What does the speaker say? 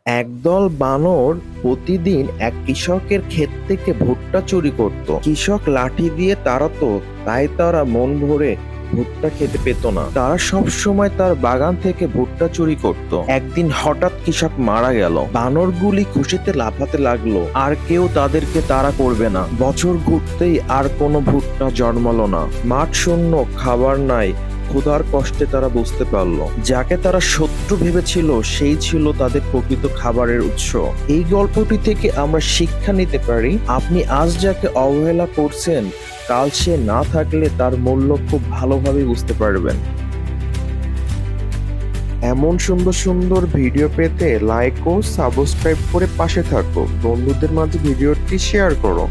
একদল বানর প্রতিদিন এক কৃষকের ক্ষেত থেকে ভুট্টা চুরি করত। কৃষক লাঠি দিয়ে তাড়াতো, তাই তারা মন ভরে ভুট্টা খেতে পেত না। তারা সব সময় তার বাগান থেকে ভুট্টা চুরি করত। একদিন হঠাৎ কৃষক মারা গেল। বানরগুলি খুশিতে লাফাতে লাগলো, আর কেউ তাদেরকে তাড়া করবে না। বছর ঘুরতেই আর কোনো ভুট্টা জন্মালো না। মাঠ শূন্য, খাবার নাই। ক্ষুধার কষ্টে তারা বুঝতে পারলো, যাকে তারা শত্রু ভেবেছিল সেই ছিল তাদের প্রকৃত খাবারের উৎস। এই গল্পটি থেকে আমরা শিক্ষা নিতে পারি, আপনি আজ যাকে অবহেলা করছেন, কাল সে না থাকলে তার মূল্য খুব ভালোভাবে বুঝতে পারবেন। এমন সুন্দর সুন্দর ভিডিও পেতে লাইক ও সাবস্ক্রাইব করে পাশে থাকো। বন্ধুদের মাঝে ভিডিওটি শেয়ার করো।